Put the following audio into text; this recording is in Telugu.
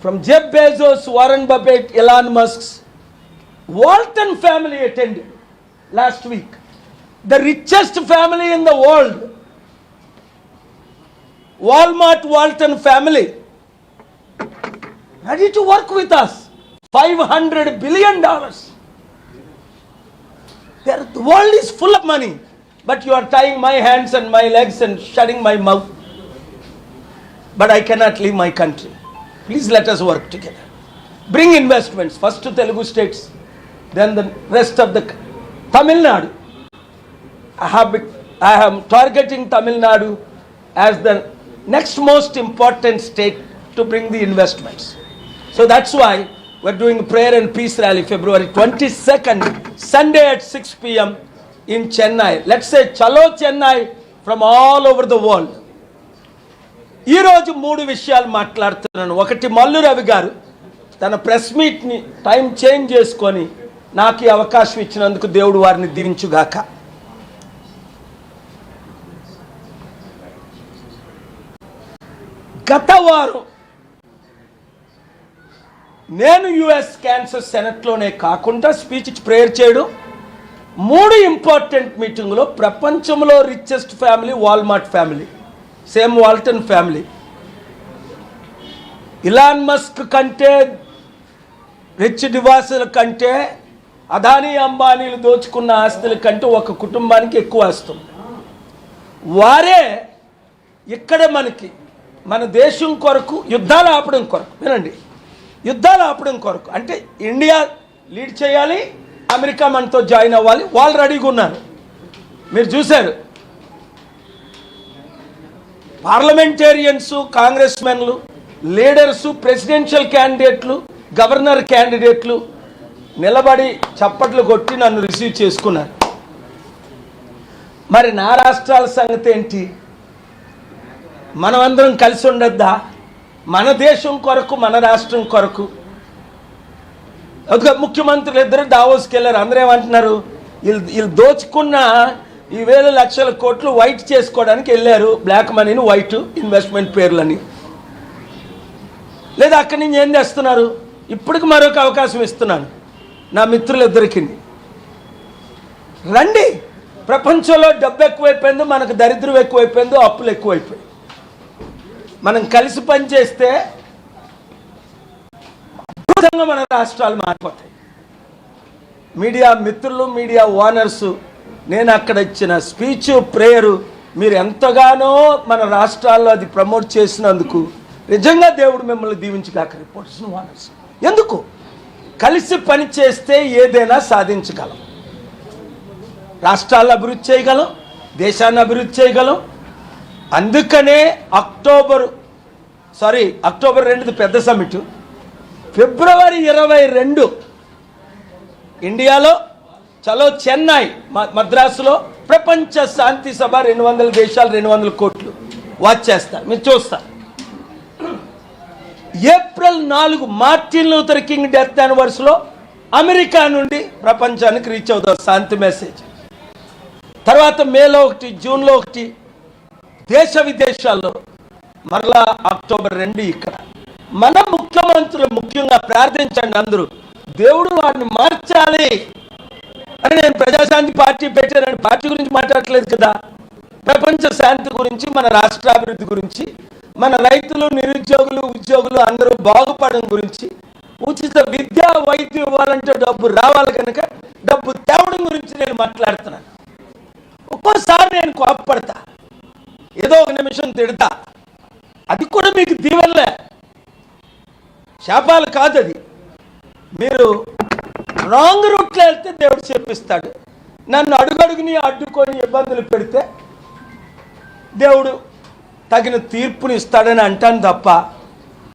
From Jeff Bezos, Warren Buffett, Elon Musk's, Walton family attended last week. The richest family in the world, Walmart Walton family, ready to work with us. $500 billion. The world is full of money, but you are tying my hands and my legs and shutting my mouth. But I cannot leave my country. Please let us work together. Bring investments, first to Telugu states, then the rest of the Tamil Nadu. I am targeting Tamil Nadu as the next most important state to bring the investments. So that's why we're doing a prayer and peace rally February 22nd, Sunday at 6 p.m. in Chennai. Let's say Chalo Chennai from all over the world. ఈ రోజు మూడు విషయాలు మాట్లాడుతున్నాను. ఒకటి, మల్లు రవి గారు తన ప్రెస్ మీట్ని టైం చేంజ్ చేసుకొని నాకు ఈ అవకాశం ఇచ్చినందుకు దేవుడు వారిని దీవించుగాక. గత వారం నేను యుఎస్ క్యాన్సర్ సెనెట్లోనే కాకుండా స్పీచ్ ప్రేయర్ చేయడం, 3 ఇంపార్టెంట్ మీటింగ్లో ప్రపంచంలో richest family Walmart family, same Walton family, Elon Musk కంటే రిచ్ నివాసుల కంటే అదానీ అంబానీలు దోచుకున్న ఆస్తుల కంటే ఒక కుటుంబానికి ఎక్కువ ఆస్తుంది. వారే ఇక్కడ మన దేశం కొరకు యుద్ధాలు ఆపడం కొరకు, వినండి, యుద్ధాలు ఆపడం కొరకు, అంటే ఇండియా లీడ్ చేయాలి, అమెరికా మనతో జాయిన్ అవ్వాలి, వాళ్ళు రెడీగా ఉన్నారు. మీరు చూశారు, పార్లమెంటేరియన్స్, కాంగ్రెస్ మెన్లు, లీడర్సు, ప్రెసిడెన్షియల్ క్యాండిడేట్లు, గవర్నర్ క్యాండిడేట్లు నిలబడి చప్పట్లు కొట్టి నన్ను రిసీవ్ చేసుకున్నారు. మరి నా రాష్ట్రాల సంగతి ఏంటి? మనమందరం కలిసి ఉండొద్దా? మన దేశం కొరకు, మన రాష్ట్రం కొరకు. ముఖ్యమంత్రులు ఇద్దరు దావోస్కి వెళ్ళారు. అందరూ ఏమంటున్నారు? వీళ్ళు దోచుకున్న ఈ వేల లక్షల కోట్లు వైట్ చేసుకోవడానికి వెళ్ళారు. బ్లాక్ మనీని వైట్ ఇన్వెస్ట్మెంట్ పేర్లని. లేదా అక్కడి నుంచి ఏం చేస్తున్నారు? ఇప్పటికి మరొక అవకాశం ఇస్తున్నాను నా మిత్రులిద్దరికి. రండి, ప్రపంచంలో డబ్బు ఎక్కువైపోయిందో, మనకు దరిద్రం ఎక్కువైపోయిందో, అప్పులు ఎక్కువైపోయి, మనం కలిసి పనిచేస్తే అద్భుతంగా మన రాష్ట్రాలు మారిపోతాయి. మీడియా మిత్రులు, మీడియా ఓనర్స్, నేను అక్కడ ఇచ్చిన స్పీచ్, ప్రేయరు మీరు ఎంతగానో మన రాష్ట్రాల్లో అది ప్రమోట్ చేసినందుకు నిజంగా దేవుడు మిమ్మల్ని దీవించగాక. రిపోర్టర్స్ ఓనర్స్, ఎందుకు? కలిసి పని చేస్తే ఏదైనా సాధించగలం. రాష్ట్రాలను అభివృద్ధి చేయగలం, దేశాన్ని అభివృద్ధి చేయగలం. అందుకనే అక్టోబర్ 2 పెద్ద సమిట్, ఫిబ్రవరి 22 ఇండియాలో చలో చెన్నై మద్రాసులో ప్రపంచ శాంతి సభ, 200 దేశాలు, 200 కోట్లు వాచ్ చేస్తారు. మీరు చూస్తారు. April 4 Martin Luther King death యానివర్సరీలో అమెరికా నుండి ప్రపంచానికి రీచ్ అవుతారు శాంతి మెసేజ్. తర్వాత మేలో 1, జూన్లో 1 దేశ విదేశాల్లో, మరలా అక్టోబర్ 2 ఇక్కడ. మన ముఖ్యమంత్రులు ముఖ్యంగా ప్రార్థించండి అందరూ, దేవుడు వారిని మార్చాలి అని. నేను ప్రజాశాంతి పార్టీ పెట్టానని పార్టీ గురించి మాట్లాడట్లేదు కదా, ప్రపంచ శాంతి గురించి, మన రాష్ట్రాభివృద్ధి గురించి, మన రైతులు, నిరుద్యోగులు, ఉద్యోగులు అందరూ బాగుపడడం గురించి, ఉచిత విద్య, వైద్యం ఇవ్వాలంటే డబ్బు రావాలి కనుక డబ్బు తేవడం గురించి నేను మాట్లాడుతున్నాను. ఒక్కోసారి నేను కోపపడతా, ఏదో ఒక నిమిషం తిడతా, అది కూడా మీకు దీవెనలే, శాపాలు కాదు. అది మీరు రాంగ్ రూట్లో వెళ్తే దేవుడు చెప్పిస్తాడు. నన్ను అడుగడుగుని అడ్డుకొని ఇబ్బందులు పెడితే దేవుడు తగిన తీర్పుని ఇస్తాడని అంటాను తప్ప